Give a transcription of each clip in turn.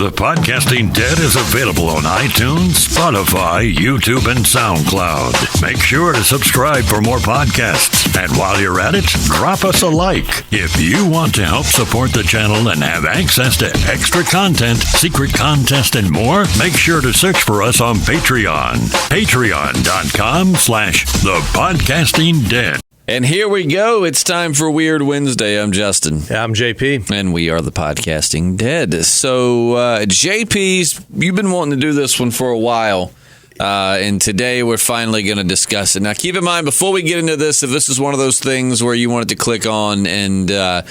The Podcasting Dead is available on iTunes, Spotify, YouTube, and SoundCloud. Make sure to subscribe for more podcasts. And while you're at it, drop us a like. If you want to help support the channel and have access to extra content, secret contest, and more, make sure to search for us on Patreon. Patreon.com/ThePodcastingDead. And here we go. It's time for Weird Wednesday. I'm Justin. I'm JP. And we are the Podcasting Dead. So, JP's, you've been wanting to do this one for a while. And today we're finally going to discuss it. Now, keep in mind, before we get into this, if this is one of those things where you wanted to click on and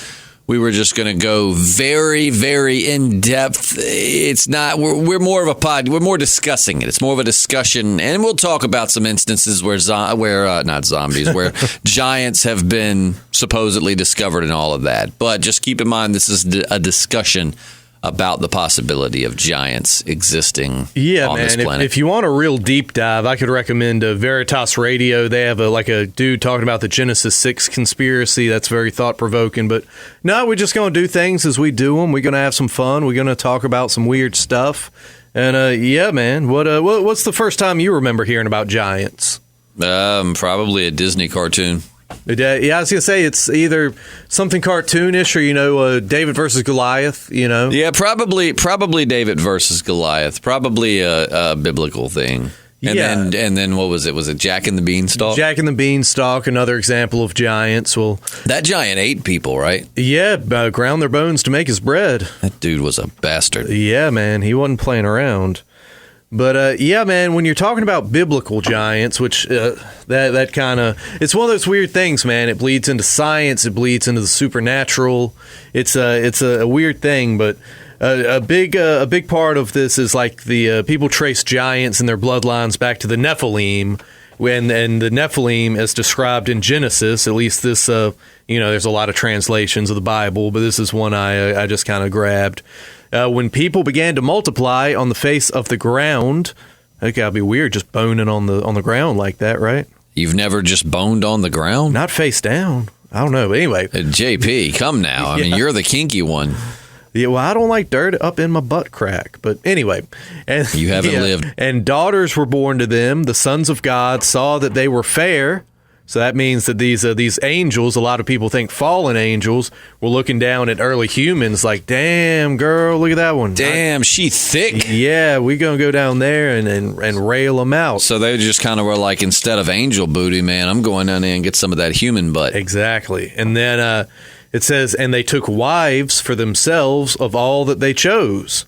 we were just going to go very, very in-depth, it's not. We're more of a pod. We're more discussing it. It's more of a discussion. And we'll talk about some instances where not zombies, where giants have been supposedly discovered and all of that. But just keep in mind, this is a discussion about the possibility of giants existing on this planet. If you want a real deep dive, I could recommend Veritas Radio. They have a dude talking about the Genesis 6 conspiracy. That's very thought-provoking. But no, we're just going to do things as we do them. We're going to have some fun. We're going to talk about some weird stuff. And man, what's the first time you remember hearing about giants? Probably a Disney cartoon. Yeah, I was going to say it's either something cartoonish or, David versus Goliath, Yeah, probably David versus Goliath. Probably a biblical thing. And then what was it? Was it Jack and the Beanstalk? Jack and the Beanstalk, another example of giants. Well, that giant ate people, right? Yeah, ground their bones to make his bread. That dude was a bastard. Yeah, man, he wasn't playing around. But, man, when you're talking about biblical giants, which that kind of, it's one of those weird things, man. It bleeds into science. It bleeds into the supernatural. It's a weird thing, but a big part of this is like the people trace giants and their bloodlines back to the Nephilim. And the Nephilim, as described in Genesis, at least this, there's a lot of translations of the Bible, but this is one I just kind of grabbed. When people began to multiply on the face of the ground, that gotta be weird, just boning on the ground like that, right? You've never just boned on the ground? Not face down. I don't know. But anyway, JP, come now. I mean, you're the kinky one. Yeah, well, I don't like dirt up in my butt crack. But anyway. And, you haven't lived. And daughters were born to them. The sons of God saw that they were fair. So that means that these angels, a lot of people think fallen angels, were looking down at early humans like, damn, girl, look at that one. Damn, she thick. Yeah, we going to go down there and rail them out. So they just kind of were like, instead of angel booty, man, I'm going down there and get some of that human butt. Exactly. And then it says, and they took wives for themselves of all that they chose.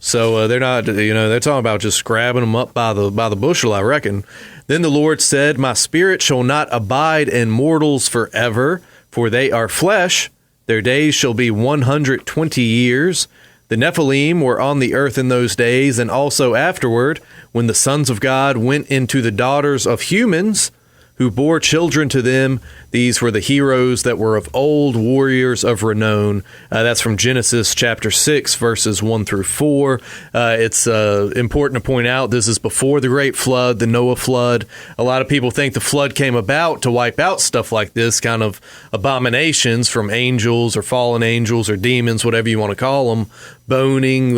So they're not, they're talking about just grabbing them up by the bushel, I reckon. Then the Lord said, my spirit shall not abide in mortals forever, for they are flesh. Their days shall be 120 years. The Nephilim were on the earth in those days, and also afterward, when the sons of God went into the daughters of humans, who bore children to them. These were the heroes that were of old, warriors of renown. That's from Genesis chapter 6, verses 1 through 4. It's important to point out this is before the Great Flood, the Noah flood. A lot of people think the flood came about to wipe out stuff like this, kind of abominations from angels or fallen angels or demons, whatever you want to call them, boning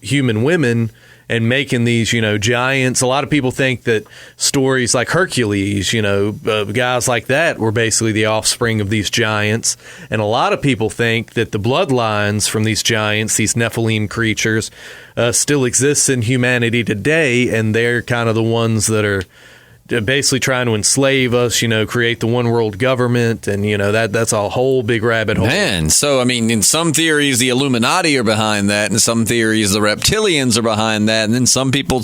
human women and making these, giants. A lot of people think that stories like Hercules, guys like that were basically the offspring of these giants. And a lot of people think that the bloodlines from these giants, these Nephilim creatures, still exists in humanity today. And they're kind of the ones that are basically trying to enslave us, create the one world government, and that's a whole big rabbit hole. Man, so I mean, in some theories the Illuminati are behind that, and some theories the reptilians are behind that, and then some people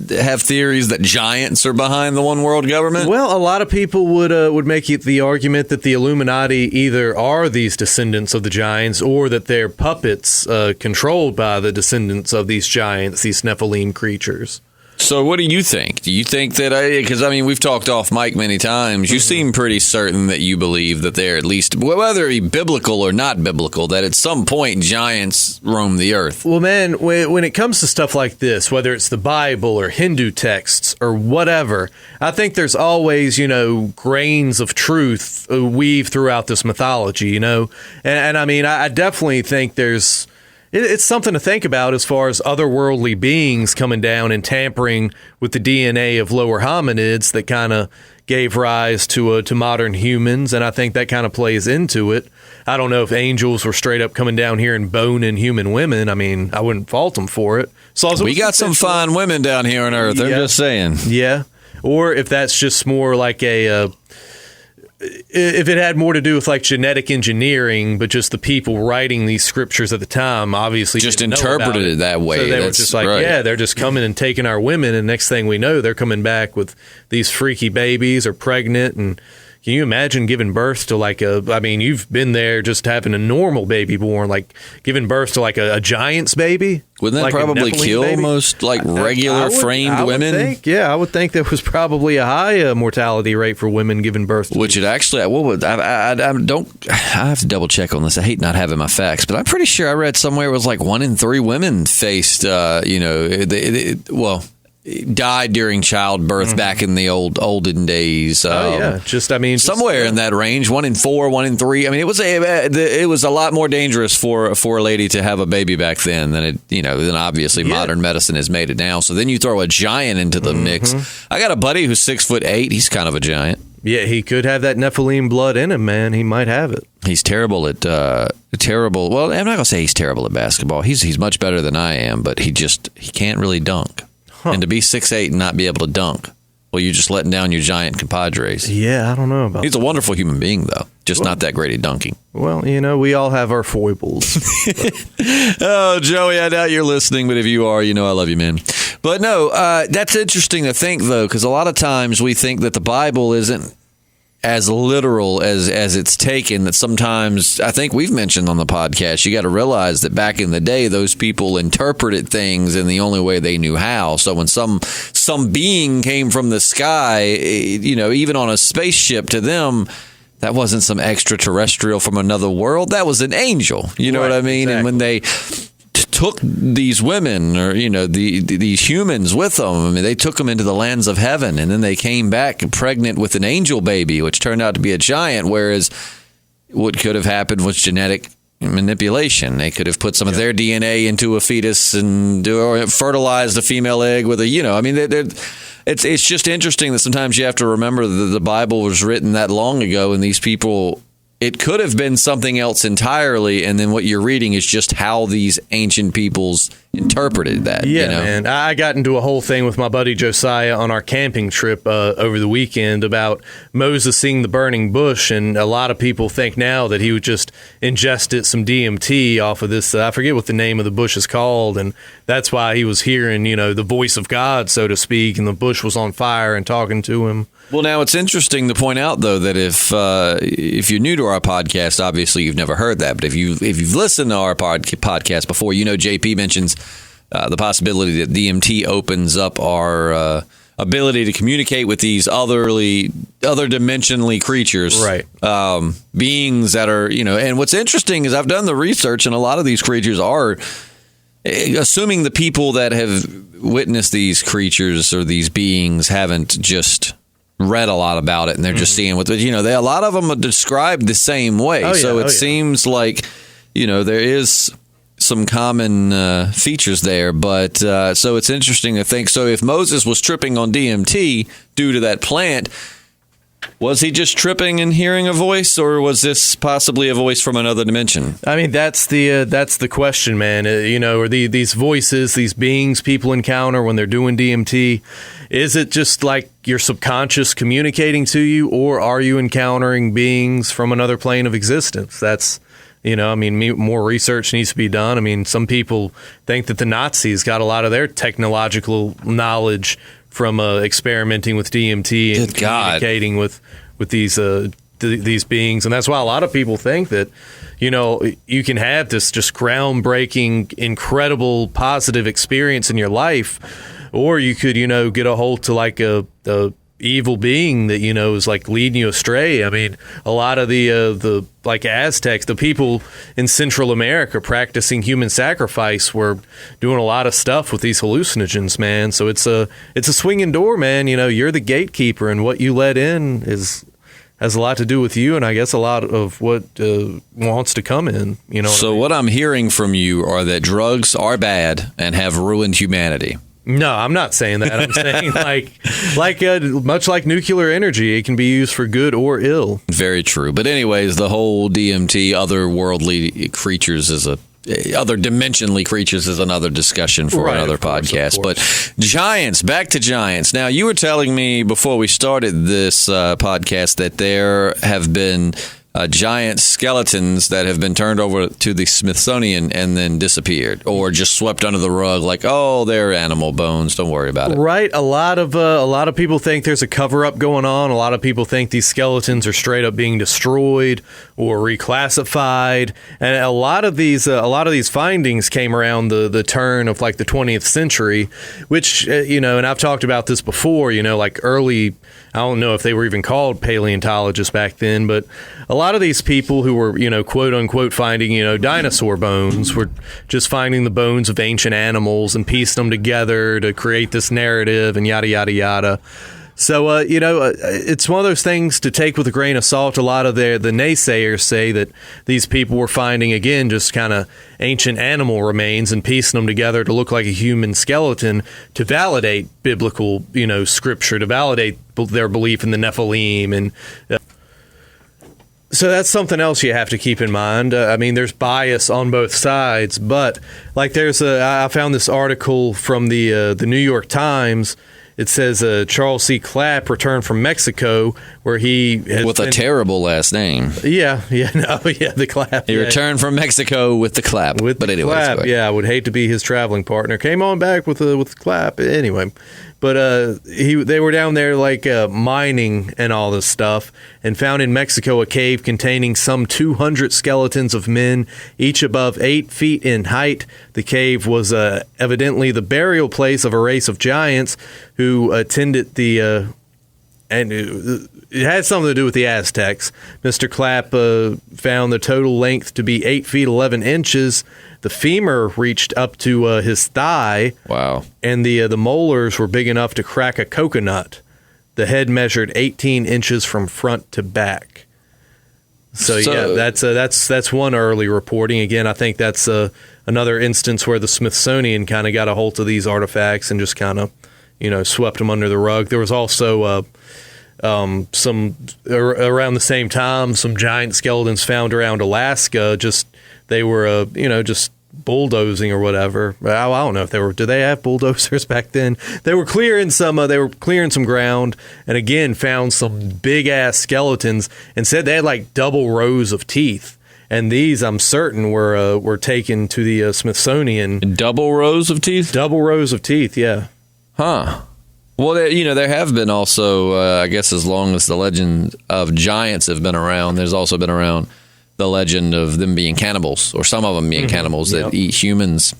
have theories that giants are behind the one world government. Well, a lot of people would make the argument that the Illuminati either are these descendants of the giants, or that they're puppets controlled by the descendants of these giants, these Nephilim creatures. So what do you think? Do you think that, because we've talked off mic many times, you seem pretty certain that you believe that they're at least, whether it be biblical or not biblical, that at some point giants roam the earth. Well, man, when it comes to stuff like this, whether it's the Bible or Hindu texts or whatever, I think there's always, grains of truth weaved throughout this mythology, And I mean, I definitely think there's, It's something to think about as far as otherworldly beings coming down and tampering with the DNA of lower hominids that kind of gave rise to modern humans, and I think that kind of plays into it. I don't know if angels were straight up coming down here and boning human women. I mean, I wouldn't fault them for it. So we got some fine women down here on Earth. I'm just saying. Yeah. Or if that's just more like if it had more to do with like genetic engineering, but just the people writing these scriptures at the time obviously just interpreted it that way. So they were just like, yeah, they're just coming and taking our women, and next thing we know, they're coming back with these freaky babies or pregnant. And can you imagine giving birth to you've been there just having a normal baby born, like giving birth to like a giant's baby? Wouldn't that like probably kill most regular framed women? I would think there was probably a high mortality rate for women giving birth to. Which it actually, I have to double check on this. I hate not having my facts, but I'm pretty sure I read somewhere it was like 1 in 3 women faced, died during childbirth back in the olden days. Somewhere in that range, 1 in 4, 1 in 3. I mean, it was a lot more dangerous for a lady to have a baby back then than than obviously modern medicine has made it now. So then you throw a giant into the mix. I got a buddy who's 6'8". He's kind of a giant. Yeah, he could have that Nephilim blood in him, man. He might have it. He's terrible at Well, I'm not gonna say he's terrible at basketball. He's much better than I am, but he can't really dunk. And to be 6'8" and not be able to dunk, well, you're just letting down your giant compadres. Yeah, I don't know about that. He's a wonderful human being, though. Just not that great at dunking. Well, we all have our foibles. Oh, Joey, I doubt you're listening, but if you are, I love you, man. But no, that's interesting to think, though, because a lot of times we think that the Bible isn't as literal as it's taken, that sometimes, I think we've mentioned on the podcast, you got to realize that back in the day, those people interpreted things in the only way they knew how. So when some being came from the sky, even on a spaceship, to them, that wasn't some extraterrestrial from another world. That was an angel. You know what I mean? Exactly. And when they took these women or these humans with them, I mean, they took them into the lands of heaven, and then they came back pregnant with an angel baby, which turned out to be a giant. Whereas what could have happened was genetic manipulation. They could have put some of their DNA into a fetus and fertilized a female egg with it's just interesting that sometimes you have to remember that the Bible was written that long ago, and these people, it could have been something else entirely, and then what you're reading is just how these ancient peoples interpreted that. Yeah, man. I got into a whole thing with my buddy Josiah on our camping trip over the weekend about Moses seeing the burning bush, and a lot of people think now that he would just ingested some DMT off of this. I forget what the name of the bush is called, and that's why he was hearing, the voice of God, so to speak, and the bush was on fire and talking to him. Well, now it's interesting to point out, though, that if you're new to our podcast, obviously you've never heard that. But if you've listened to our podcast before, JP mentions the possibility that DMT opens up our ability to communicate with these other dimensionally creatures, right? Beings that are, And what's interesting is I've done the research, and a lot of these creatures are, assuming the people that have witnessed these creatures or these beings haven't just read a lot about it, and they're just seeing what a lot of them are described the same way. It seems like there is some common features there, but so it's interesting to think. So if Moses was tripping on DMT due to that plant, was he just tripping and hearing a voice, or was this possibly a voice from another dimension? I mean, that's the question, man. Are these voices, these beings people encounter when they're doing DMT, is it just like your subconscious communicating to you, or are you encountering beings from another plane of existence? That's, more research needs to be done. I mean, some people think that the Nazis got a lot of their technological knowledge from experimenting with DMT and communicating with these beings, and that's why a lot of people think that you can have this just groundbreaking, incredible, positive experience in your life, or you could get a hold to like a evil being that is like leading you astray. I mean, a lot of the like Aztecs, the people in Central America practicing human sacrifice, were doing a lot of stuff with these hallucinogens, man. So it's a swinging door, man. You're the gatekeeper, and what you let in is has a lot to do with you, and I guess a lot of what wants to come in. So what I'm hearing from you are that drugs are bad and have ruined humanity. No, I'm not saying that. I'm saying much like nuclear energy, it can be used for good or ill. Very true. But anyways, the whole DMT, otherworldly creatures other dimensionally creatures is another discussion for another podcast. But giants, back to giants. Now, you were telling me before we started this podcast that there have been giant skeletons that have been turned over to the Smithsonian and then disappeared, or just swept under the rug, like, oh, they're animal bones, don't worry about it. Right. A lot of people think there's a cover-up going on. A lot of people think these skeletons are straight up being destroyed or reclassified. And a lot of these findings came around the turn of like the 20th century, which and I've talked about this before. Like early, I don't know if they were even called paleontologists back then, but a lot of these people who were, quote unquote, finding, dinosaur bones were just finding the bones of ancient animals and piecing them together to create this narrative and yada, yada, yada. So, it's one of those things to take with a grain of salt. A lot of the naysayers say that these people were finding, again, just kind of ancient animal remains and piecing them together to look like a human skeleton to validate biblical, scripture, to validate their belief in the Nephilim. And so that's something else you have to keep in mind. There's bias on both sides, but like I found this article from the New York Times. It says Charles C. Clapp returned from Mexico, where he has with a terrible last name. The Clapp. He returned from Mexico with the Clapp. Clapp, I would hate to be his traveling partner. Came on back with Clapp anyway. But they were down there like mining and all this stuff, and found in Mexico a cave containing some 200 skeletons of men, each above 8 feet in height. The cave was evidently the burial place of a race of giants who attended and it had something to do with the Aztecs. Mr. Clapp found the total length to be 8 feet 11 inches. The femur reached up to his thigh. Wow. And the molars were big enough to crack a coconut. The head measured 18 inches from front to back. So that's one early reporting. Again, I think that's another instance where the Smithsonian kind of got a hold of these artifacts and just kind of, swept them under the rug. There was also some around the same time, some giant skeletons found around Alaska. They were just bulldozing or whatever. I don't know if did they have bulldozers back then? They were clearing some ground, and again found some big ass skeletons, and said they had like double rows of teeth. And these, I'm certain, were taken to the Smithsonian. Double rows of teeth? Double rows of teeth, yeah. Huh. Well, there have been also, I guess as long as the legend of giants have been around, there's also been around the legend of them being cannibals, or some of them being cannibals that eat humans.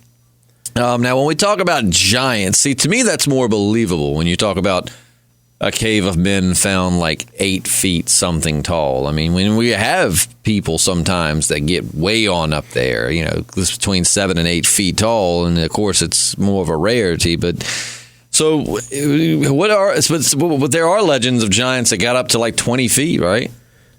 Now, when we talk about giants, see, to me that's more believable when you talk about a cave of men found like 8 feet something tall. When we have people sometimes that get way on up there, between 7 and 8 feet tall, and of course it's more of a rarity, but... So, but there are legends of giants that got up to like 20 feet, right?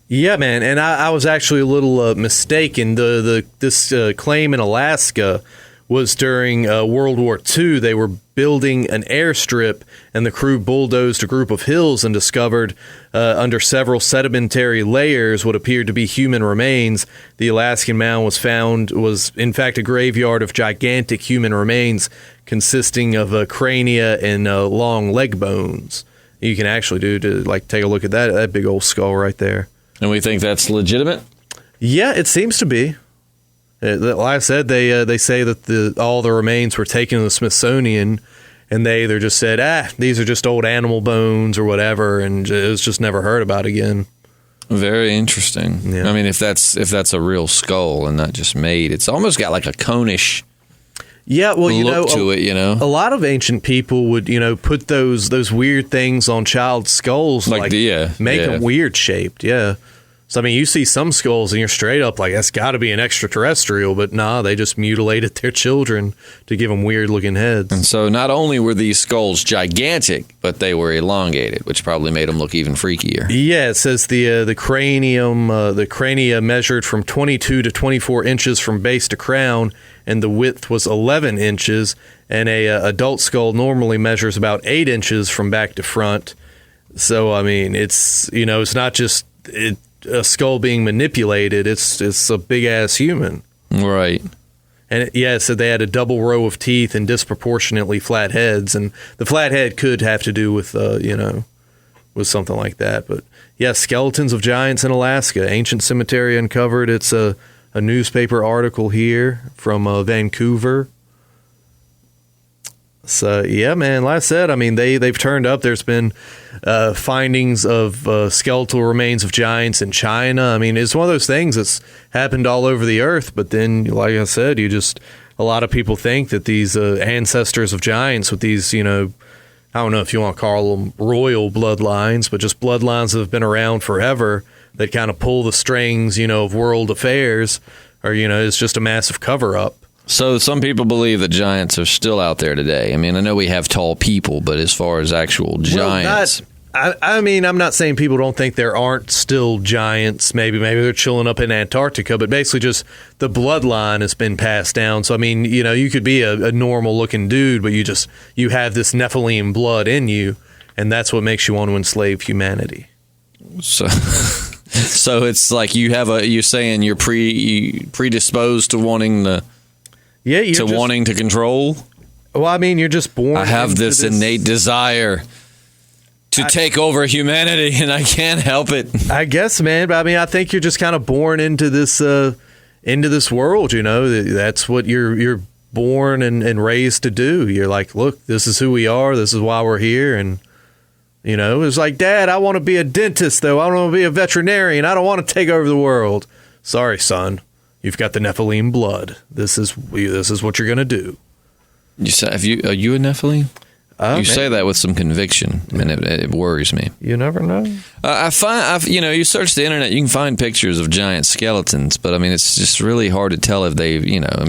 Yeah, man. And I was actually a little mistaken. This claim in Alaska was during World War II. They were building an airstrip, and the crew bulldozed a group of hills and discovered under several sedimentary layers what appeared to be human remains. The Alaskan mound was in fact a graveyard of gigantic human remains consisting of crania and long leg bones. You can actually take a look at that big old skull right there. And we think that's legitimate? Yeah, it seems to be. Like I said, they say that all the remains were taken to the Smithsonian, and they either just said, these are just old animal bones or whatever, and it was just never heard about again. Very interesting. Yeah. If that's a real skull and not just made, it's almost got like a conish look to it. A lot of ancient people would put those weird things on child skulls, make them weird shaped. Yeah. So, I mean, you see some skulls and you're straight up like, that's got to be an extraterrestrial, but nah, they just mutilated their children to give them weird looking heads. And so not only were these skulls gigantic, but they were elongated, which probably made them look even freakier. Yeah, it says the cranium, the crania measured from 22 to 24 inches from base to crown, and the width was 11 inches, and a adult skull normally measures about 8 inches from back to front. So, I mean, it's, you know, it's not just a skull being manipulated, it's a big-ass human. Right. And it said they had a double row of teeth and disproportionately flat heads, and the flat head could have to do with, with something like that. But, yeah, skeletons of giants in Alaska. Ancient cemetery uncovered. It's a newspaper article here from Vancouver. So, yeah, man, like I said, I mean, they've turned up. There's been findings of skeletal remains of giants in China. I mean, it's one of those things that's happened all over the earth. But then, like I said, a lot of people think that these ancestors of giants with these, I don't know if you want to call them royal bloodlines, but just bloodlines that have been around forever that kind of pull the strings, of world affairs, or, it's just a massive cover-up. So some people believe that giants are still out there today. I mean, I know we have tall people, but as far as actual giants... I mean, I'm not saying people don't think there aren't still giants. Maybe they're chilling up in Antarctica, but basically just the bloodline has been passed down. So, I mean, you could be a normal-looking dude, but you have this Nephilim blood in you, and that's what makes you want to enslave humanity. So it's like you're saying you're predisposed to wanting the... Yeah, wanting to control? Well, I mean, you're just born. I have this innate desire to take over humanity, and I can't help it. I guess, man. But I mean, I think you're just kind of born into this world. That's what you're born and raised to do. You're like, look, this is who we are. This is why we're here, and it's like, Dad, I want to be a dentist, though. I don't want to be a veterinarian. I don't want to take over the world. Sorry, son. You've got the Nephilim blood. This is what you're gonna do. You say, are you a Nephilim? You say that with some conviction, and it worries me. You never know. You search the internet, you can find pictures of giant skeletons, but I mean, it's just really hard to tell if they've,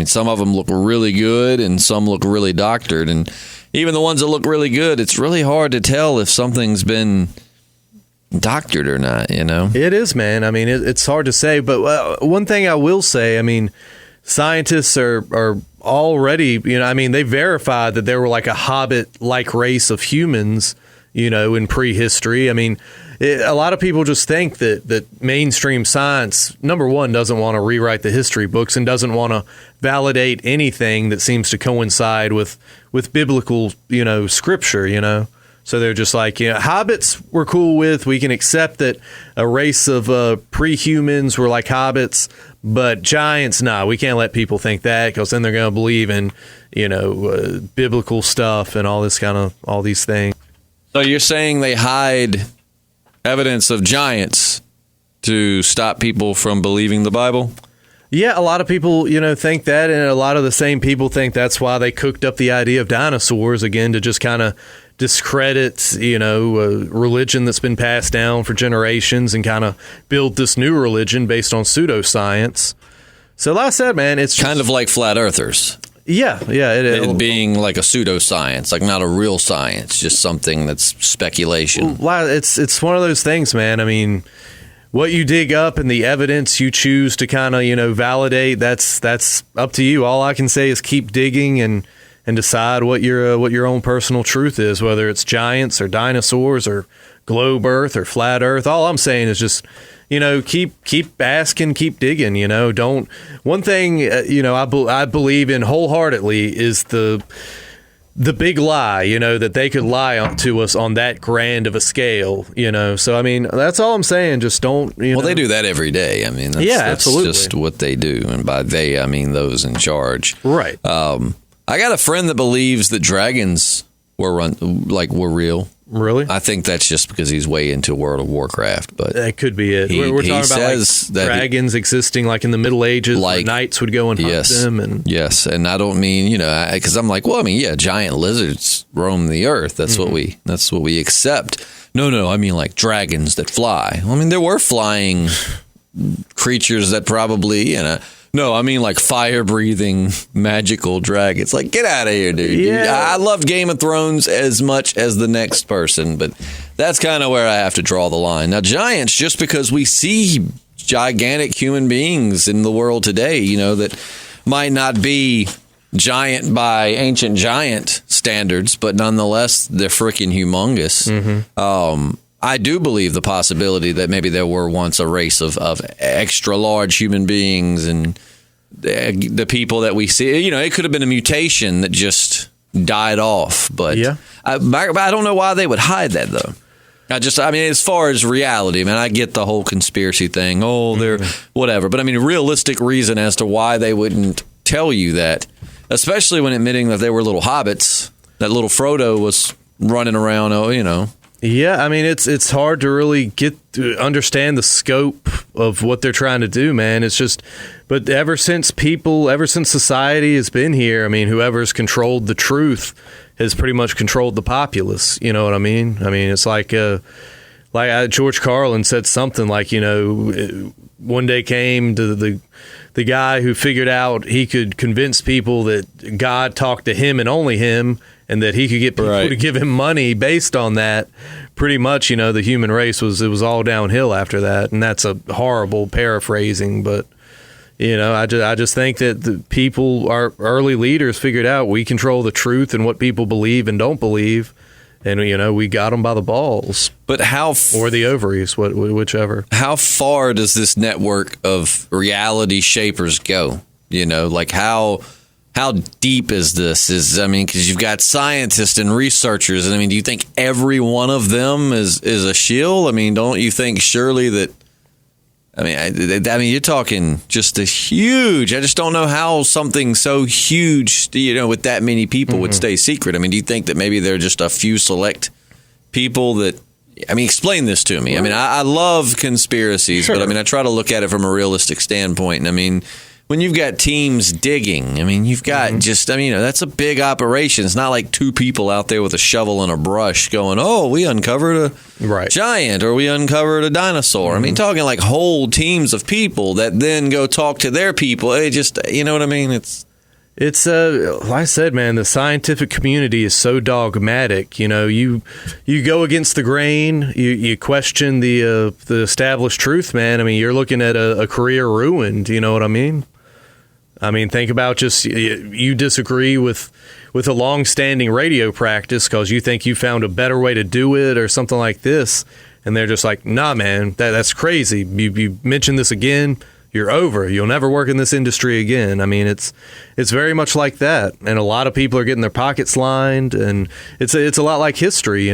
some of them look really good and some look really doctored, and even the ones that look really good, it's really hard to tell if something's been doctored or not, It is, man. I mean, it's hard to say, but one thing I will say, I mean, scientists are already, they verified that there were like a hobbit-like race of humans, in prehistory. I mean, a lot of people just think that mainstream science, number one, doesn't want to rewrite the history books and doesn't want to validate anything that seems to coincide with biblical, scripture, So they're just like, hobbits we're cool with. We can accept that a race of pre-humans were like hobbits, but giants, nah, we can't let people think that because then they're going to believe in, biblical stuff and all these things. So you're saying they hide evidence of giants to stop people from believing the Bible? Yeah, a lot of people, think that, and a lot of the same people think that's why they cooked up the idea of dinosaurs again to just kind of discredit, religion that's been passed down for generations and kind of build this new religion based on pseudoscience. So, like I said, man, it's kind of like flat earthers. Yeah, it being like a pseudoscience, like not a real science, just something that's speculation. Well, it's one of those things, man. I mean, what you dig up and the evidence you choose to kind of, validate, that's up to you. All I can say is keep digging and decide what your own personal truth is, whether it's giants or dinosaurs or globe Earth or flat Earth. All I'm saying is just, keep asking, keep digging. Don't. One thing I believe in wholeheartedly is the big lie, that they could lie to us on that grand of a scale, So, I mean, that's all I'm saying. Just don't, Well, they do that every day. I mean, that's absolutely. Just what they do. And by they, I mean those in charge. Right. I got a friend that believes that dragons were real. Really? I think that's just because he's way into World of Warcraft. But that could be it. We're talking about dragons existing like in the Middle Ages, where knights would go and hunt them. And yes, and I don't mean because I'm like, well, I mean, yeah, giant lizards roam the earth. That's what we accept. No, I mean like dragons that fly. I mean, there were flying creatures that probably, no, I mean like fire-breathing magical dragons. Like, get out of here, dude. Yeah. I love Game of Thrones as much as the next person, but that's kind of where I have to draw the line. Now, giants, just because we see gigantic human beings in the world today, that might not be giant by ancient giant standards, but nonetheless, they're freaking humongous. I do believe the possibility that maybe there were once a race of extra large human beings, and the people that we see, it could have been a mutation that just died off. But I don't know why they would hide that, though. I mean, as far as reality, man, I get the whole conspiracy thing. Oh, they're whatever. But I mean, a realistic reason as to why they wouldn't tell you that, especially when admitting that they were little hobbits, that little Frodo was running around, Yeah, I mean, it's hard to really get to understand the scope of what they're trying to do, man. It's just, but ever since society has been here, I mean, whoever's controlled the truth has pretty much controlled the populace. You know what I mean? I mean, it's like George Carlin said something like, one day came to the guy who figured out he could convince people that God talked to him and only him, and that he could get people to give him money based on that. Pretty much, the human race was all downhill after that, and that's a horrible paraphrasing, but I just think that the people, our early leaders, figured out we control the truth and what people believe and don't believe, and we got them by the balls. But or the ovaries, whichever. How far does this network of reality shapers go? Like how deep is this? Because you've got scientists and researchers, and do you think every one of them is a shill? Don't you think surely that? You're talking just a huge. I just don't know how something so huge, with that many people would stay secret. Do you think that maybe they're just a few select people that? Explain this to me. I love conspiracies, but I try to look at it from a realistic standpoint. And when you've got teams digging, you've got that's a big operation. It's not like two people out there with a shovel and a brush going, oh, we uncovered a giant or we uncovered a dinosaur. Talking like whole teams of people that then go talk to their people. It just, you know what I mean? It's like I said, man, the scientific community is so dogmatic. You go against the grain, you question the established truth, man. You're looking at a career ruined. You know what I mean? Think about just you disagree with a long-standing radio practice because you think you found a better way to do it or something like this, and they're just like, nah, man, that's crazy. You mention this again, you're over. You'll never work in this industry again. It's very much like that, and a lot of people are getting their pockets lined, and it's a lot like history,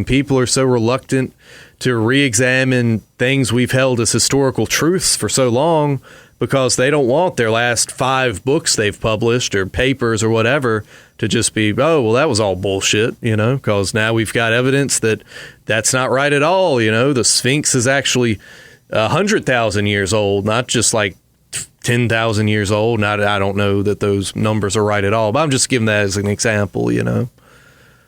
People are so reluctant to re-examine things we've held as historical truths for so long because they don't want their last 5 books they've published or papers or whatever to just be, oh, well, that was all bullshit, because now we've got evidence that that's not right at all. The Sphinx is actually 100,000 years old, not just like 10,000 years old. And I don't know that those numbers are right at all, but I'm just giving that as an example,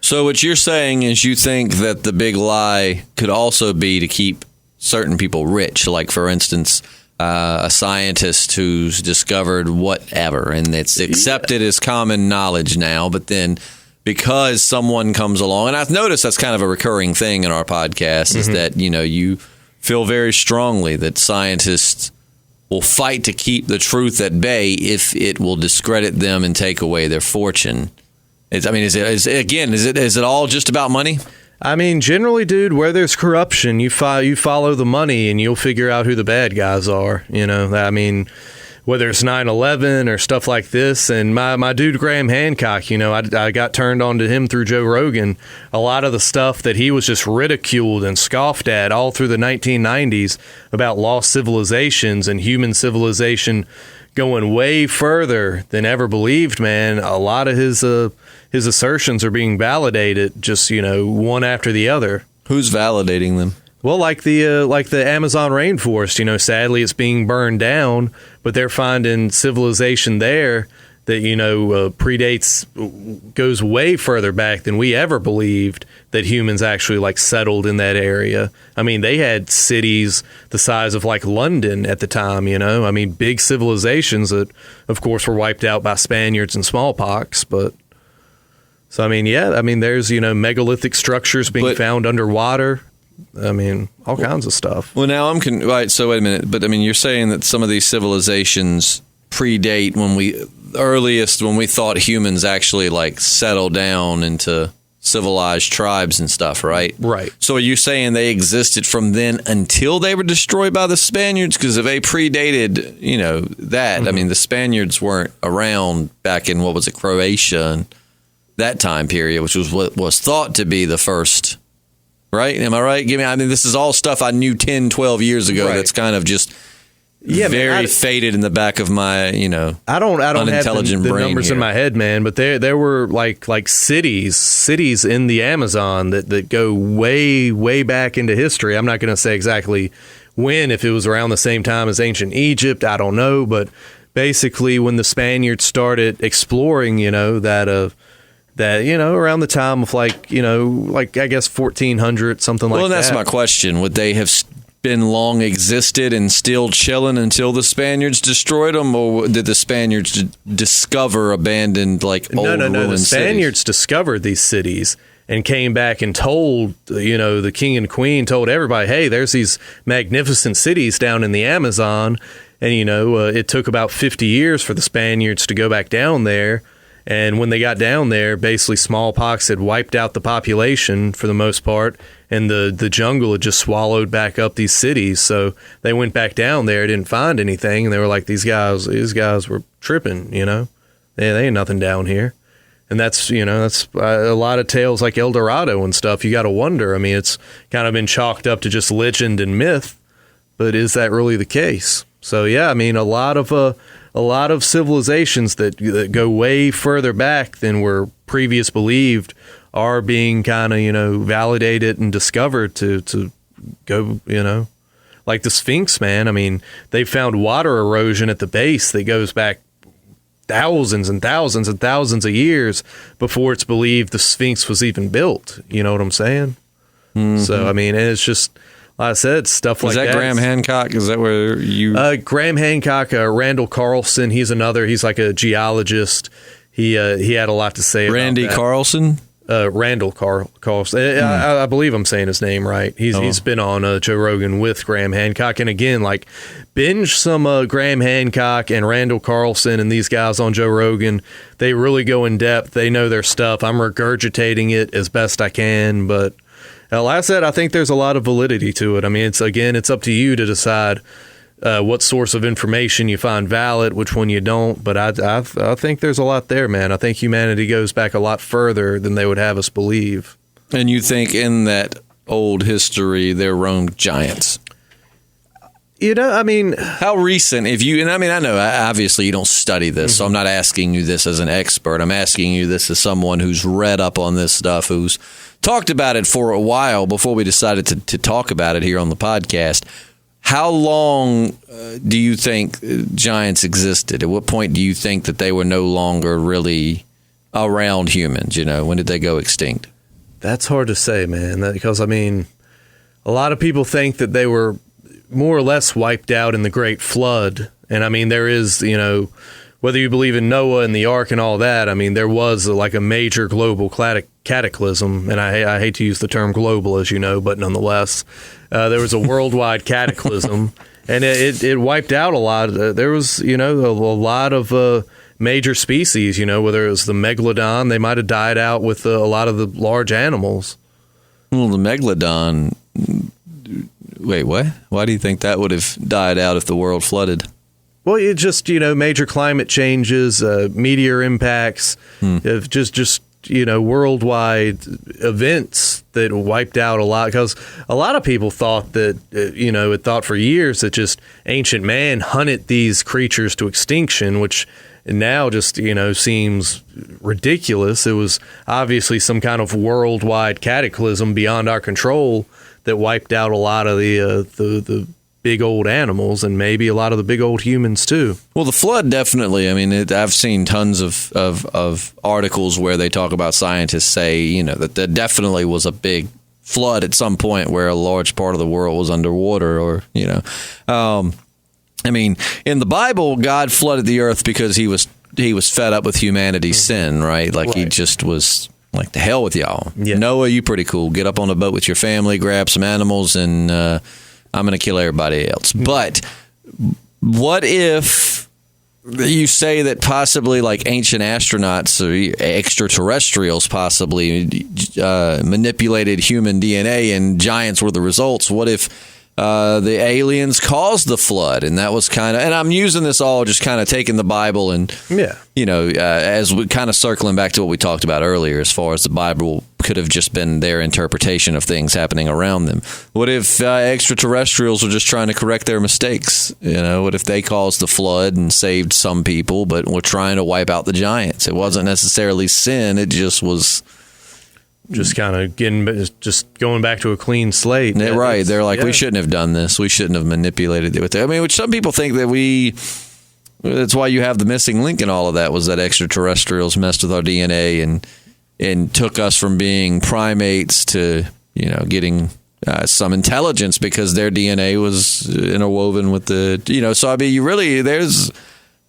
So what you're saying is you think that the big lie could also be to keep certain people rich, like, for instance, a scientist who's discovered whatever, and it's accepted as common knowledge now, but then because someone comes along, and I've noticed that's kind of a recurring thing in our podcast, is that, you feel very strongly that scientists will fight to keep the truth at bay if it will discredit them and take away their fortune. Is it all just about money? Generally, dude, where there's corruption, you follow the money and you'll figure out who the bad guys are. Whether it's 9/11 or stuff like this. And my dude Graham Hancock, I got turned on to him through Joe Rogan. A lot of the stuff that he was just ridiculed and scoffed at all through the 1990s about lost civilizations and human civilization going way further than ever believed, man. A lot of his assertions are being validated just, one after the other. Who's validating them? Well, like the Amazon rainforest, sadly it's being burned down, but they're finding civilization there that, predates, goes way further back than we ever believed that humans actually like settled in that area. I mean, they had cities the size of like London at the time, I mean, big civilizations that, of course, were wiped out by Spaniards and smallpox. But so, I mean, there's, megalithic structures being found underwater. I mean, all kinds of stuff. Well, now right. So wait a minute. But I mean, you're saying that some of these civilizations predate when we thought humans actually like settled down into civilized tribes and stuff, right? Right. So are you saying they existed from then until they were destroyed by the Spaniards? Because if they predated, that, I mean, the Spaniards weren't around back in, Croatia and that time period, which was what was thought to be the first, right? Am I right? This is all stuff I knew 10, 12 years ago. Right. That's kind of just faded in the back of my, I don't unintelligent have the brain numbers here. in my head, man. But there were like cities in the Amazon that go way, way back into history. I'm not going to say exactly when, if it was around the same time as ancient Egypt, I don't know. But basically, when the Spaniards started exploring, around the time of I guess 1400, something like that. Well, that's my question. Would they have been long existed and still chilling until the Spaniards destroyed them, or did the Spaniards discover abandoned old ruined The Spaniards cities? discovered these cities and came back and told, the king and queen told everybody, hey, there's these magnificent cities down in the Amazon. And, it took about 50 years for the Spaniards to go back down there. And when they got down there, basically smallpox had wiped out the population for the most part, and the jungle had just swallowed back up these cities. So they went back down there, didn't find anything, and they were like, these guys were tripping, they ain't nothing down here. And that's a lot of tales like El Dorado and stuff. You got to wonder. I mean, it's kind of been chalked up to just legend and myth, but is that really the case? So yeah, I mean, a lot of civilizations that go way further back than were previous believed are being kind of, validated and discovered to go, like the Sphinx, man. I mean, they found water erosion at the base that goes back thousands and thousands and thousands of years before it's believed the Sphinx was even built. You know what I'm saying? Mm-hmm. So, I mean, it's just, like I said, stuff like that. Is that Graham Hancock? Is that where you... Graham Hancock, Randall Carlson, he's like a geologist. He had a lot to say Randy about that. Carlson? Randall Carlson. I believe I'm saying his name right. He's been on Joe Rogan with Graham Hancock. And again, binge some Graham Hancock and Randall Carlson and these guys on Joe Rogan. They really go in depth. They know their stuff. I'm regurgitating it as best I can, but... like I said, I think there's a lot of validity to it. I mean, it's up to you to decide what source of information you find valid, which one you don't. But I think there's a lot there, man. I think humanity goes back a lot further than they would have us believe. And you think in that old history there roamed giants? I mean, how recent? I know obviously you don't study this, so I'm not asking you this as an expert. I'm asking you this as someone who's read up on this stuff, who's talked about it for a while before we decided to talk about it here on the podcast. How long do you think giants existed? At what point do you think that they were no longer really around humans? When did they go extinct? That's hard to say, man, because, I mean, a lot of people think that they were more or less wiped out in the Great Flood. And I mean, there is, whether you believe in Noah and the Ark and all that, I mean, there was a major global cataclysm. And I hate to use the term global, as you know, but nonetheless, there was a worldwide cataclysm, and it wiped out a lot. There was, a lot of major species, whether it was the megalodon, they might have died out with a lot of the large animals. Well, the megalodon... Wait, what? Why do you think that would have died out if the world flooded? Well, it just, major climate changes, meteor impacts, just worldwide events that wiped out a lot. Because a lot of people thought that, it thought for years that just ancient man hunted these creatures to extinction, which now just, seems ridiculous. It was obviously some kind of worldwide cataclysm beyond our control that wiped out a lot of the big old animals and maybe a lot of the big old humans too. Well, the flood definitely. I mean, I've seen tons of articles where they talk about scientists say, that there definitely was a big flood at some point where a large part of the world was underwater, or I mean, in the Bible, God flooded the earth because he was fed up with humanity's sin, right? Like he just was like, the hell with y'all. Yeah. Noah, you pretty cool. Get up on a boat with your family, grab some animals, and I'm going to kill everybody else. But what if you say that possibly like ancient astronauts or extraterrestrials possibly manipulated human DNA and giants were the results? What if the aliens caused the flood, and that was kind of, and I'm using this all just kind of taking the Bible and, as we kind of circling back to what we talked about earlier, as far as the Bible could have just been their interpretation of things happening around them. What if extraterrestrials were just trying to correct their mistakes? What if they caused the flood and saved some people, but were trying to wipe out the giants? It wasn't necessarily sin. It just was... Just kind of going back to a clean slate. Yeah, right. They're like, we shouldn't have done this. We shouldn't have manipulated it with it. I mean, which some people think that that's why you have the missing link in all of that, was that extraterrestrials messed with our DNA and took us from being primates to, getting some intelligence because their DNA was interwoven with the, so I mean, you really, there's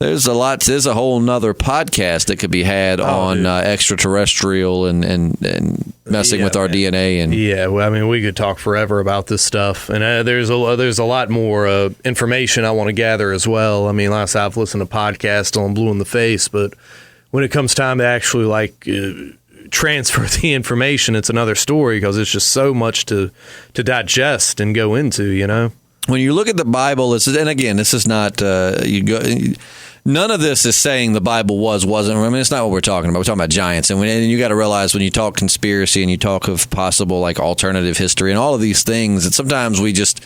a whole nother podcast that could be had on extraterrestrial and messing with our DNA. And well, I mean, we could talk forever about this stuff, and there's a lot more information I want to gather as well. I mean, last I've listened to podcasts till I'm blue in the face, but when it comes time to actually transfer the information, it's another story because it's just so much to digest and go into. When you look at the Bible, and again, this is not none of this is saying the Bible wasn't. I mean, it's not what we're talking about. We're talking about giants, and you got to realize when you talk conspiracy and you talk of possible alternative history and all of these things, that sometimes we just,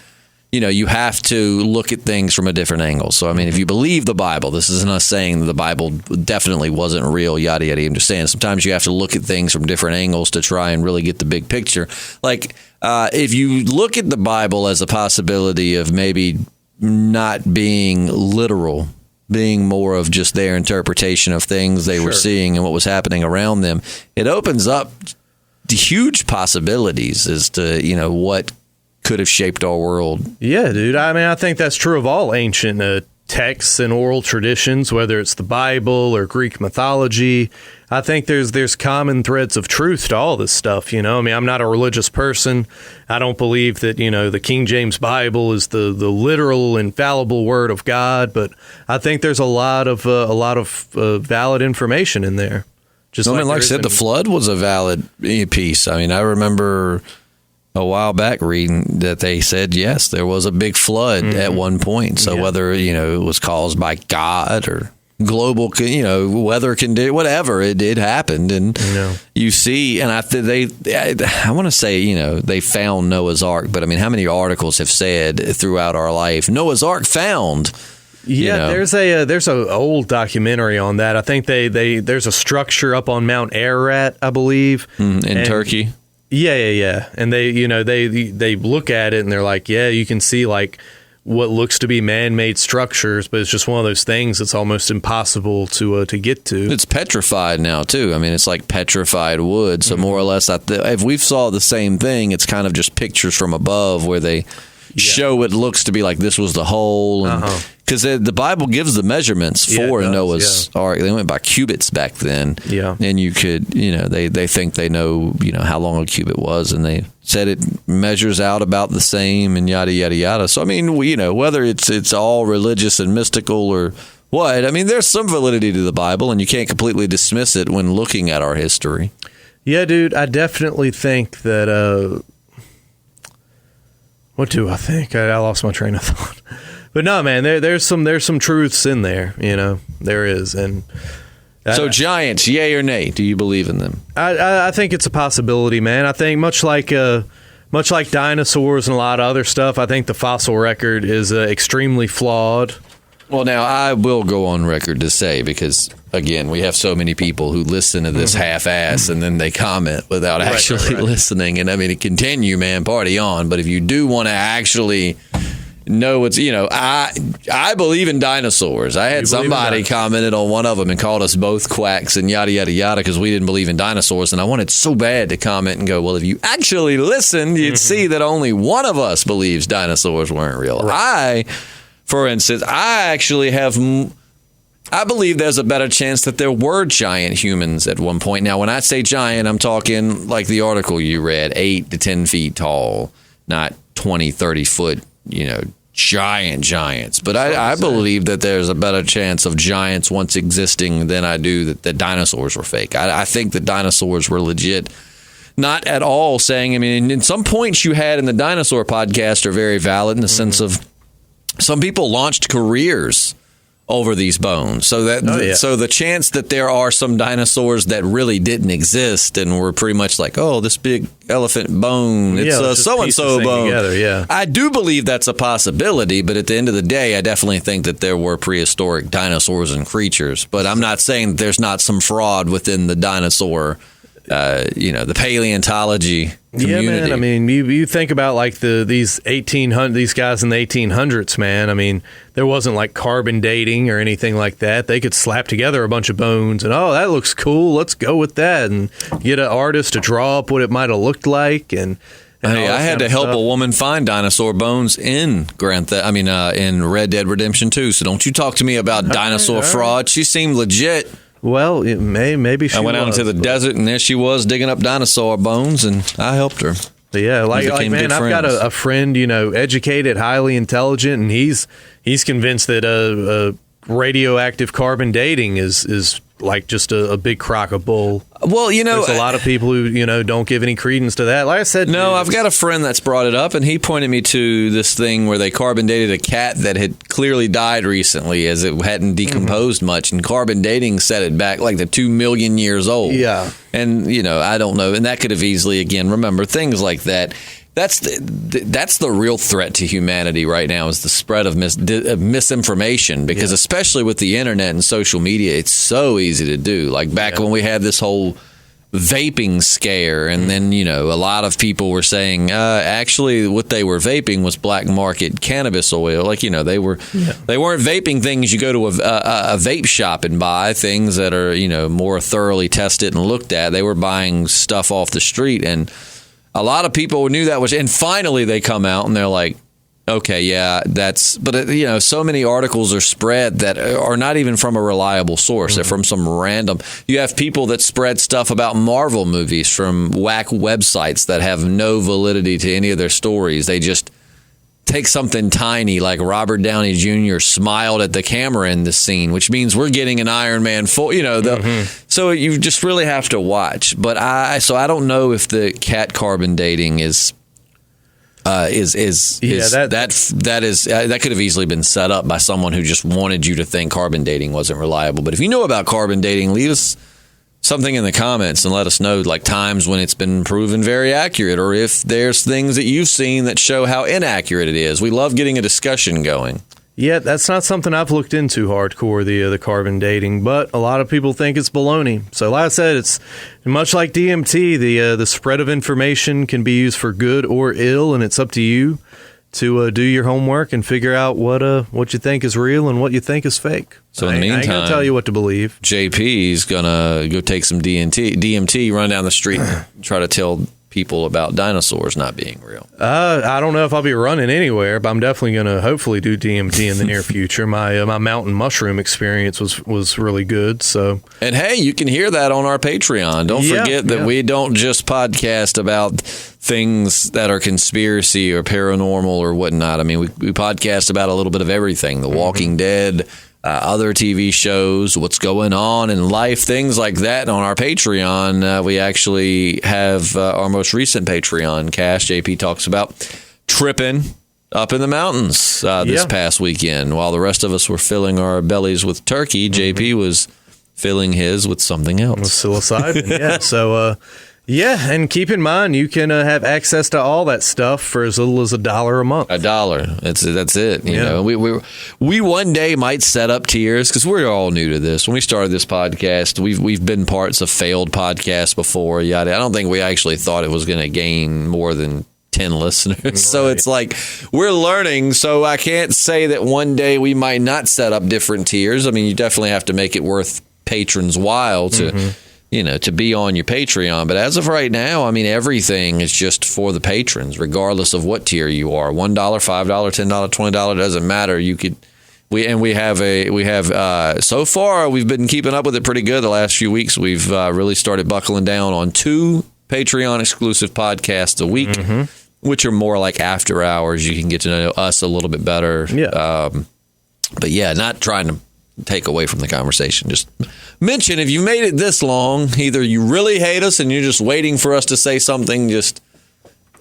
you have to look at things from a different angle. So, I mean, if you believe the Bible, this isn't us saying that the Bible definitely wasn't real, yada yada. I'm just saying sometimes you have to look at things from different angles to try and really get the big picture. Like, if you look at the Bible as a possibility of maybe not being literal, being more of just their interpretation of things they were seeing and what was happening around them, it opens up huge possibilities as to, what could have shaped our world. Yeah, dude. I mean, I think that's true of all ancient texts and oral traditions, whether it's the Bible or Greek mythology. I think there's common threads of truth to all this stuff. I mean, I'm not a religious person. I don't believe that, the King James Bible is the literal, infallible word of God. But I think there's a lot of valid information in there. Just like I said, the flood was a valid piece. I mean, I remember a while back reading that they said, yes, there was a big flood at one point. So whether, it was caused by God or global, weather condition, whatever, it happened. And you see, and I want to say, they found Noah's Ark, but I mean, how many articles have said throughout our life, Noah's Ark found? Yeah, there's a old documentary on that. I think there's a structure up on Mount Ararat, I believe, in Turkey. Yeah. And they look at it and they're like, yeah, you can see what looks to be man-made structures, but it's just one of those things that's almost impossible to get to. It's petrified now too. I mean, it's like petrified wood. So more or less, if we saw the same thing, it's kind of just pictures from above where they show what looks to be like this was the hole. Because the Bible gives the measurements for Noah's Ark. They went by cubits back then. Yeah. And you could, they think they know, how long a cubit was, and they said it measures out about the same and yada, yada, yada. So, I mean, whether it's all religious and mystical or what, I mean, there's some validity to the Bible, and you can't completely dismiss it when looking at our history. Yeah, dude, I definitely think that, what do I think? I lost my train of thought. But no, man, there's some truths in there, there is. And so giants, yay or nay? Do you believe in them? I think it's a possibility, man. I think much like dinosaurs and a lot of other stuff, I think the fossil record is extremely flawed. Well, now I will go on record to say, because again, we have so many people who listen to this half-ass and then they comment without actually listening. And I mean, continue, man, party on. But if you do want to actually know it's, I believe in dinosaurs. I had somebody commented on one of them and called us both quacks and yada, yada, yada because we didn't believe in dinosaurs. And I wanted so bad to comment and go, well, if you actually listened, you'd see that only one of us believes dinosaurs weren't real. Right. For instance, I believe there's a better chance that there were giant humans at one point. Now, when I say giant, I'm talking like the article you read, 8 to 10 feet tall, not 20, 30 foot, giants. But I believe that there's a better chance of giants once existing than I do that dinosaurs were fake. I think that dinosaurs were legit. Not at all saying, in some points you had in the dinosaur podcast are very valid in the sense of some people launched careers over these bones. So so the chance that there are some dinosaurs that really didn't exist and were pretty much like, oh, this big elephant bone, it's a so-and-so bone. Together, I do believe that's a possibility, but at the end of the day, I definitely think that there were prehistoric dinosaurs and creatures. But I'm not saying that there's not some fraud within the dinosaur, the paleontology community. Yeah, man. You think about like these guys in the 1800s, man. There wasn't like carbon dating or anything like that. They could slap together a bunch of bones and, oh, that looks cool. Let's go with that, and get an artist to draw up what it might have looked like. And hey, I had to help a woman find dinosaur bones in in Red Dead Redemption 2. So don't you talk to me about dinosaur fraud. She seemed legit. Well, maybe she I went out into the desert, and there she was digging up dinosaur bones, and I helped her. Yeah, man, I've got a friend, educated, highly intelligent, and he's convinced that radioactive carbon dating is like just a big crock of bull. Well, there's a lot of people who don't give any credence to that. Like I said, no, I've got a friend that's brought it up, and he pointed me to this thing where they carbon dated a cat that had clearly died recently, as it hadn't decomposed much, and carbon dating set it back like the 2 million years old. Yeah, and I don't know, and that could have easily, again, remember things like that. That's the real threat to humanity right now, is the spread of misinformation, because especially with the internet and social media, it's so easy to do. Like back when we had this whole vaping scare, and then a lot of people were saying actually what they were vaping was black market cannabis oil. Like they weren't vaping things you go to a vape shop and buy, things that are more thoroughly tested and looked at. They were buying stuff off the street, and a lot of people knew that was, and finally they come out and they're like, okay, yeah, but so many articles are spread that are not even from a reliable source. They're from some random. You have people that spread stuff about Marvel movies from whack websites that have no validity to any of their stories. They just take something tiny like Robert Downey Jr. smiled at the camera in this scene, which means we're getting an Iron Man full, so you just really have to watch. But I don't know if the cat carbon dating that could have easily been set up by someone who just wanted you to think carbon dating wasn't reliable. But if you know about carbon dating, leave us something in the comments and let us know, like times when it's been proven very accurate, or if there's things that you've seen that show how inaccurate it is. We love getting a discussion going. Yeah, that's not something I've looked into hardcore, the carbon dating, but a lot of people think it's baloney. So like I said, it's much like DMT, the spread of information can be used for good or ill, and it's up to you to do your homework and figure out what you think is real and what you think is fake. So in the meantime, I ain't gonna tell you what to believe. JP's gonna go take some DMT, run down the street, and try to tell people about dinosaurs not being real. I don't know if I'll be running anywhere, but I'm definitely gonna hopefully do DMT in the near future. My mountain mushroom experience was really good. So, and hey, you can hear that on our Patreon. Don't forget that we don't just podcast about things that are conspiracy or paranormal or whatnot. We podcast about a little bit of everything: The Walking Dead, other TV shows, what's going on in life, things like that. And on our Patreon, we actually have our most recent Patreon cast. JP talks about tripping up in the mountains this past weekend. While the rest of us were filling our bellies with turkey, JP was filling his with something else. With psilocybin, yeah. So, and keep in mind, you can have access to all that stuff for as little as $1 a month. $1. That's it. You know, we one day might set up tiers, because we're all new to this. When we started this podcast, we've been parts of failed podcasts before. I don't think we actually thought it was going to gain more than 10 listeners. So it's like we're learning. So I can't say that one day we might not set up different tiers. I mean, you definitely have to make it worth patrons' while to, to be on your Patreon. But as of right now, I mean, everything is just for the patrons, regardless of what tier you are. $1, $5, $10, $20, doesn't matter. You could. We have so far we've been keeping up with it pretty good the last few weeks. We've really started buckling down on 2 Patreon exclusive podcasts a week, which are more like after hours. You can get to know us a little bit better. Yeah. But yeah, not trying to take away from the conversation. Just mention if you made it this long, either you really hate us and you're just waiting for us to say something just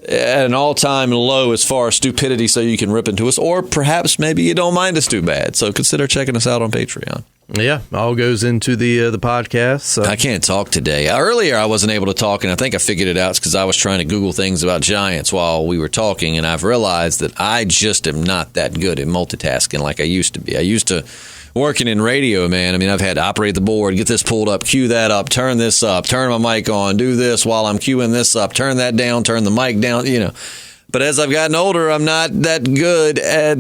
at an all-time low as far as stupidity so you can rip into us, or perhaps maybe you don't mind us too bad. So consider checking us out on Patreon. Yeah, all goes into the podcast. So. I can't talk today. Earlier, I wasn't able to talk, and I think I figured it out because I was trying to Google things about giants while we were talking, and I've realized that I just am not that good at multitasking like I used to be. I used to working in radio, man. I mean, I've had to operate the board, get this pulled up, cue that up, turn this up, turn my mic on, do this while I'm queuing this up, turn that down, turn the mic down, But as I've gotten older, I'm not that good at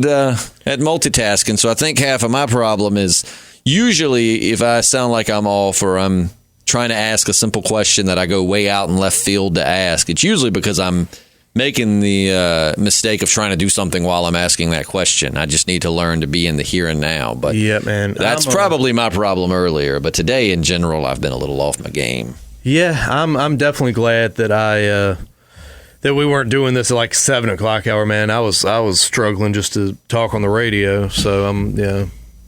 multitasking. So I think half of my problem is usually if I sound like I'm off or I'm trying to ask a simple question that I go way out in left field to ask, it's usually because I'm making the mistake of trying to do something while I'm asking that question. I just need to learn to be in the here and now. But yeah, man, that's probably my problem earlier. But today, in general, I've been a little off my game. Yeah, I'm definitely glad that that we weren't doing this at like 7 o'clock hour, man. I was struggling just to talk on the radio. So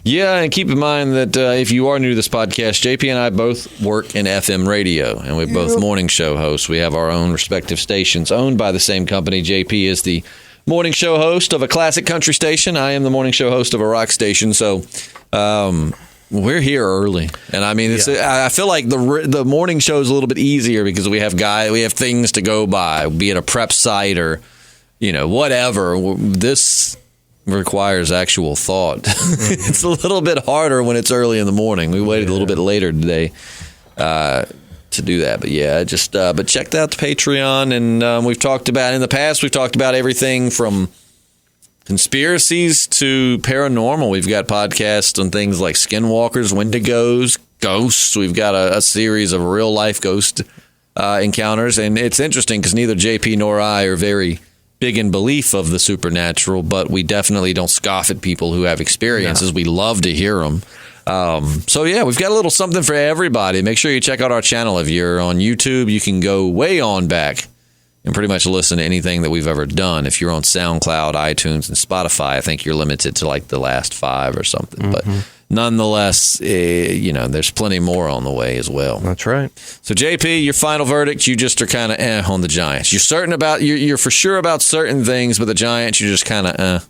Yeah, and keep in mind that if you are new to this podcast, JP and I both work in FM radio, and we're both morning show hosts. We have our own respective stations owned by the same company. JP is the morning show host of a classic country station. I am the morning show host of a rock station. So we're here early, and I mean, I feel like the morning show is a little bit easier because we have things to go by, be it a prep site or whatever. This requires actual thought. It's a little bit harder when it's early in the morning. We waited a little bit later today to do that. But yeah, but check out the Patreon. And we've talked about everything from conspiracies to paranormal. We've got podcasts on things like skinwalkers, wendigos, ghosts. We've got a series of real life ghost encounters. And it's interesting because neither JP nor I are very big in belief of the supernatural, but we definitely don't scoff at people who have experiences. No. We love to hear them. So yeah, we've got a little something for everybody. Make sure you check out our channel. If you're on YouTube, you can go way on back and pretty much listen to anything that we've ever done. If you're on SoundCloud, iTunes, and Spotify, I think you're limited to like the last 5 or something. But nonetheless, there's plenty more on the way as well. That's right. So JP, your final verdict, you just are kind of on the Giants. You're for sure about certain things, but the Giants, you're just kind of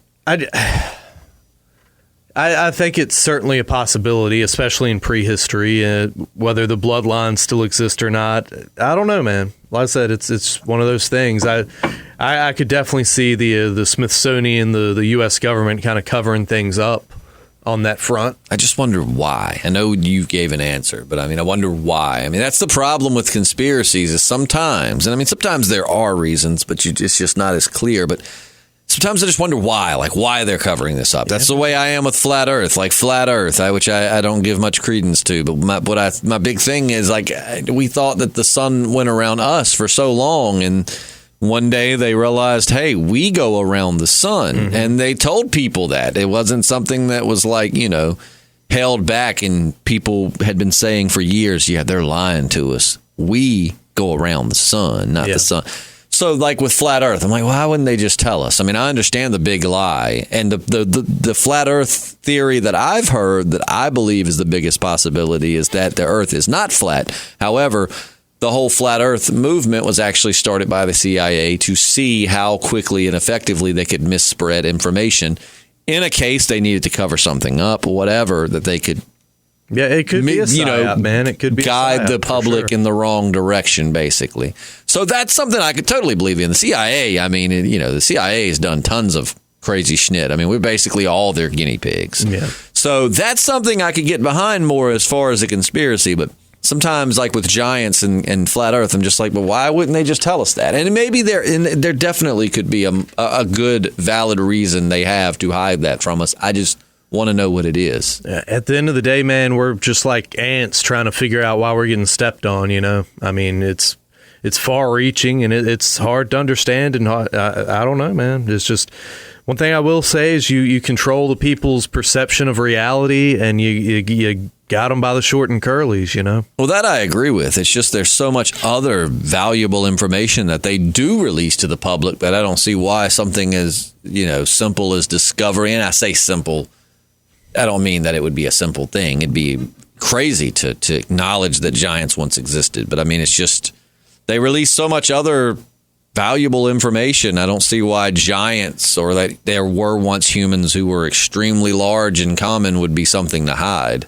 I think it's certainly a possibility, especially in prehistory, whether the bloodlines still exist or not. I don't know, man. Like I said, it's one of those things. I could definitely see the Smithsonian, the U.S. government kind of covering things up on that front. I just wonder why. I know you gave an answer, but I wonder why. That's the problem with conspiracies is sometimes there are reasons, but it's just not as clear. But sometimes I just wonder why they're covering this up. That's the way I am with flat Earth, which I don't give much credence to. But my big thing is we thought that the sun went around us for so long, and one day they realized, hey, we go around the sun, and they told people that it wasn't something that was held back, and people had been saying for years, yeah, they're lying to us. We go around the sun, not the sun. So, with flat Earth, I'm like, why wouldn't they just tell us? I understand the big lie. And the flat Earth theory that I've heard that I believe is the biggest possibility is that the Earth is not flat. However, the whole flat Earth movement was actually started by the CIA to see how quickly and effectively they could misspread information in a case they needed to cover something up or whatever that they could. Yeah, it could be a psyop, man. It could be guide the public in the wrong direction, basically. So that's something I could totally believe in. The CIA, the CIA has done tons of crazy schnitt. We're basically all their guinea pigs. Yeah. So that's something I could get behind more as far as a conspiracy. But sometimes, like with giants and flat Earth, I'm just like, but why wouldn't they just tell us that? And maybe there definitely could be a good, valid reason they have to hide that from us. I just want to know what it is. At the end of the day, man, we're just like ants trying to figure out why we're getting stepped on. I mean, it's far-reaching and it's hard to understand, and I don't know, man. It's just one thing I will say is you control the people's perception of reality, and you got them by the short and curlies, Well, that I agree with. It's just there's so much other valuable information that they do release to the public that I don't see why something as, simple as discovery, and I say simple, I don't mean that it would be a simple thing. It'd be crazy to acknowledge that giants once existed. But I mean, it's just they release so much other valuable information. I don't see why giants, or that there were once humans who were extremely large and common, would be something to hide.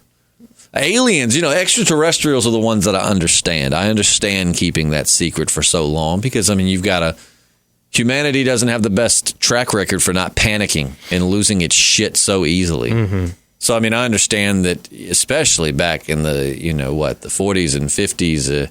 Aliens, extraterrestrials are the ones that I understand. I understand keeping that secret for so long because, I mean, humanity doesn't have the best track record for not panicking and losing its shit so easily. Mm-hmm. So, I mean, I understand that, especially back in the, the 40s and 50s,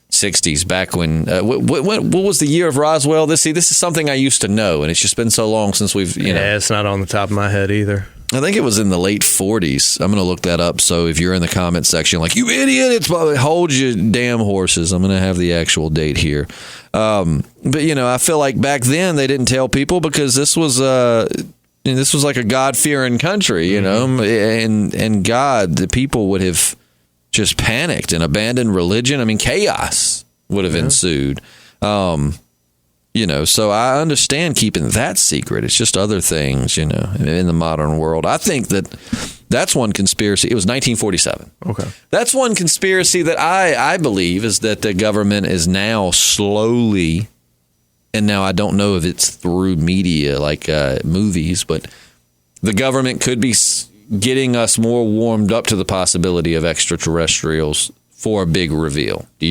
60s, back when, what was the year of Roswell? This is something I used to know, and it's just been so long since we've, Yeah, it's not on the top of my head either. I think it was in the late 40s. I'm going to look that up. So if you're in the comment section like, you idiot, it's probably, hold your damn horses. I'm going to have the actual date here. But, I feel like back then they didn't tell people because this was like a God-fearing country, and God, the people would have just panicked and abandoned religion. I mean, chaos would have ensued. So I understand keeping that secret. It's just other things, in the modern world. I think that's one conspiracy. It was 1947. Okay. That's one conspiracy that I believe is that the government is now slowly, and now I don't know if it's through media like movies, but the government could be getting us more warmed up to the possibility of extraterrestrials for a big reveal. What do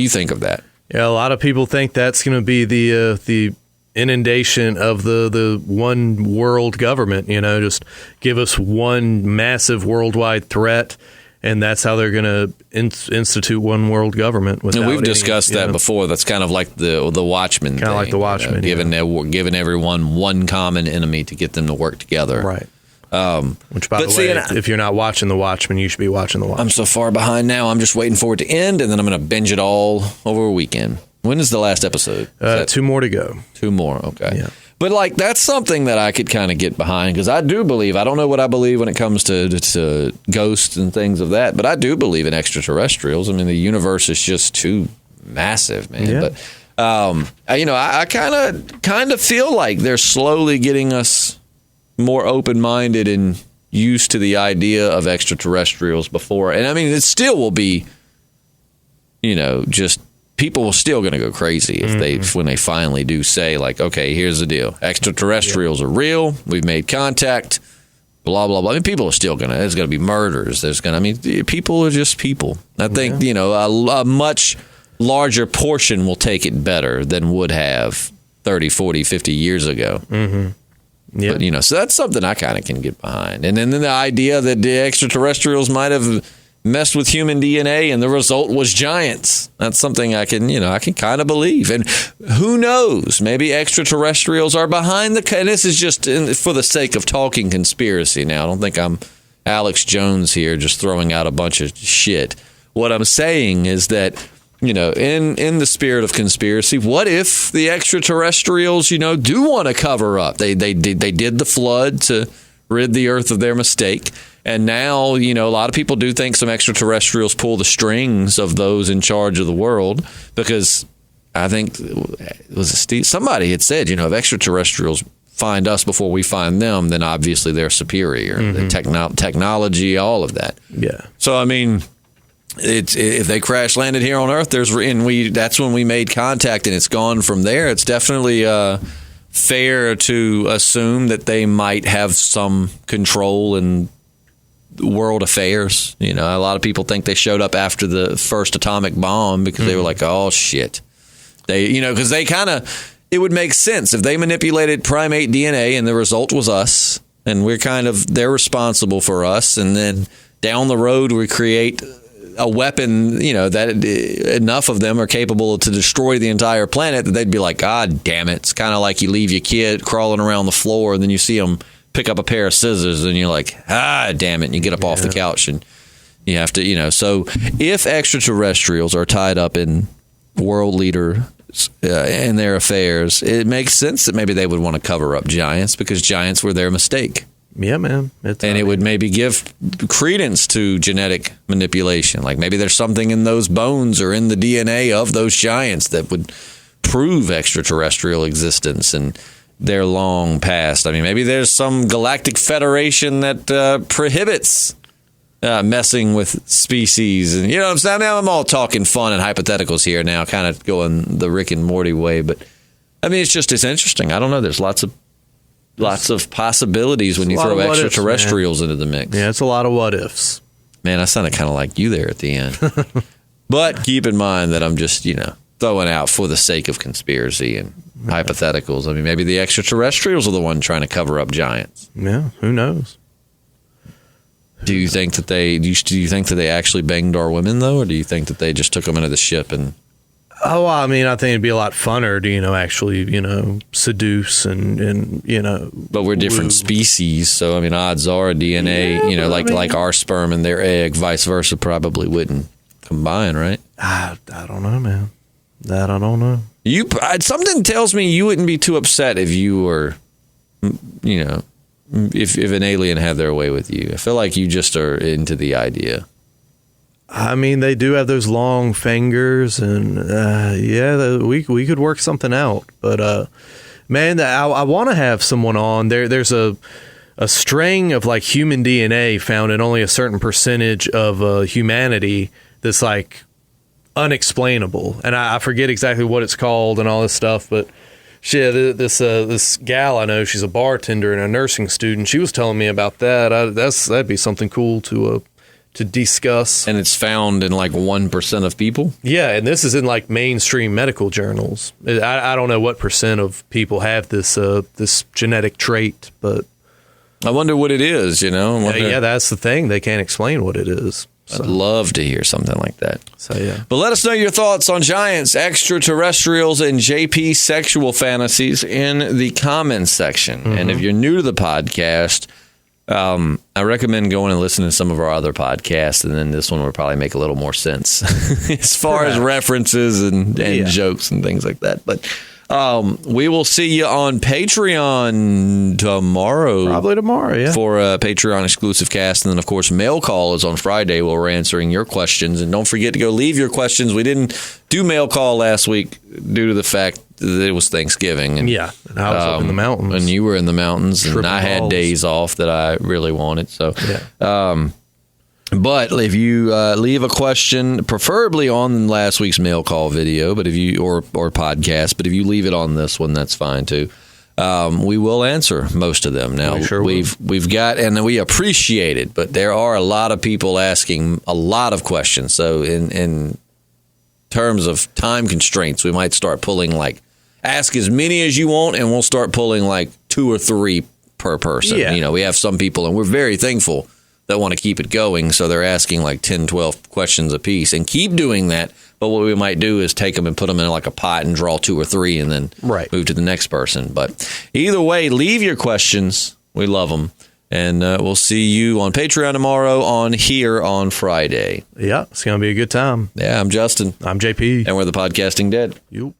you think of that? Yeah, a lot of people think that's going to be the inundation of the one world government. Just give us one massive worldwide threat, and that's how they're going to institute one world government. And we've discussed that before. That's kind of like the Watchmen. Kind of like the Watchmen, giving everyone one common enemy to get them to work together. Right. Which, by the way, if you're not watching The Watchmen, you should be watching The Watchmen. I'm so far behind now. I'm just waiting for it to end, and then I'm going to binge it all over a weekend. When is the last episode? 2 more to go. 2 more, okay. Yeah. But, that's something that I could kind of get behind, because I do believe, I don't know what I believe when it comes to ghosts and things of that, but I do believe in extraterrestrials. I mean, the universe is just too massive, man. Yeah. But, I kind of feel like they're slowly getting us more open-minded and used to the idea of extraterrestrials before. And I mean, it still will be, just people are still going to go crazy if when they finally do say, like, okay, here's the deal. Extraterrestrials are real. We've made contact, blah, blah, blah. I mean, people are still there's going to be murders. People are just people. I think, a much larger portion will take it better than would have 30, 40, 50 years ago. Mm-hmm. Yeah. But, so that's something I kind of can get behind. And then the idea that the extraterrestrials might have messed with human DNA and the result was giants. That's something I can kind of believe. And who knows? Maybe extraterrestrials are behind and this is just for the sake of talking conspiracy now. I don't think I'm Alex Jones here just throwing out a bunch of shit. What I'm saying is that, in the spirit of conspiracy, what if the extraterrestrials, do want to cover up? They did the flood to rid the earth of their mistake. And now, a lot of people do think some extraterrestrials pull the strings of those in charge of the world, because I think somebody had said, if extraterrestrials find us before we find them, then obviously they're superior. Mm-hmm. The technology, all of that. Yeah. So, I mean, if they crash landed here on Earth, that's when we made contact, and it's gone from there. It's definitely fair to assume that they might have some control in world affairs. A lot of people think they showed up after the first atomic bomb because they were like, oh shit. Because it would make sense if they manipulated primate DNA and the result was us, and they're responsible for us, and then down the road we create a weapon, that enough of them are capable to destroy the entire planet that they'd be like, God damn it. It's kind of like you leave your kid crawling around the floor and then you see them pick up a pair of scissors and you're like, damn it. And you get up off the couch and you have to, so if extraterrestrials are tied up in world leaders in their affairs, it makes sense that maybe they would want to cover up giants because giants were their mistake. Yeah, man. It would maybe give credence to genetic manipulation. Like maybe there's something in those bones or in the DNA of those giants that would prove extraterrestrial existence and their long past. I mean, maybe there's some galactic federation that prohibits messing with species. And, what I'm saying? Now I'm all talking fun and hypotheticals here now, kind of going the Rick and Morty way. But, I mean, it's interesting. I don't know. There's lots of possibilities when you throw extraterrestrials into the mix. Yeah, it's a lot of what ifs. Man, I sounded kind of like you there at the end. But keep in mind that I'm just, throwing out for the sake of conspiracy and hypotheticals. I mean, maybe the extraterrestrials are the one trying to cover up giants. Yeah, who knows? Do you think that they actually banged our women though, or do you think that they just took them into the ship and? Oh, I mean, I think it'd be a lot funner to, actually, seduce and. But we're different species, so I mean, odds are DNA, like our sperm and their egg, vice versa, probably wouldn't combine, right? I don't know, man. That I don't know. Something tells me you wouldn't be too upset if you were, if an alien had their way with you. I feel like you just are into the idea. I mean, they do have those long fingers, and we could work something out. But man, I want to have someone on. There's a string of like human DNA found in only a certain percentage of humanity that's like unexplainable, and I forget exactly what it's called and all this stuff. But this gal I know, she's a bartender and a nursing student. She was telling me about that. That'd be something cool to discuss. And it's found in like 1% of people? Yeah, and this is in like mainstream medical journals. I don't know what percent of people have this genetic trait, but I wonder what it is, Yeah, that's the thing. They can't explain what it is. So. I'd love to hear something like that. So, yeah. But let us know your thoughts on giants, extraterrestrials, and JP sexual fantasies in the comments section. Mm-hmm. And if you're new to the podcast, I recommend going and listening to some of our other podcasts, and then this one will probably make a little more sense as far as references and jokes and things like that. But we will see you on Patreon tomorrow. Probably tomorrow, yeah. For a Patreon exclusive cast. And then, of course, Mail Call is on Friday where we're answering your questions. And don't forget to go leave your questions. We didn't do Mail Call last week due to the fact that it was Thanksgiving. And, and I was up in the mountains. And you were in the mountains. And I had days off that I really wanted. So, but if you leave a question, preferably on last week's Mail Call video, but if you or podcast, but if you leave it on this one, that's fine too. We will answer most of them. Now we've got, and we appreciate it, but there are a lot of people asking a lot of questions. So in terms of time constraints, we might start pulling ask as many as you want, and we'll start pulling 2 or 3 per person. Yeah. We have some people, and we're very thankful that want to keep it going, so they're asking 10, 12 questions a piece, and keep doing that. But what we might do is take them and put them in a pot and draw 2 or 3 and then move to the next person. But either way, leave your questions. We love them. And we'll see you on Patreon tomorrow, on here on Friday. Yeah, it's going to be a good time. Yeah, I'm Justin. I'm JP. And we're the Podcasting Dead. You.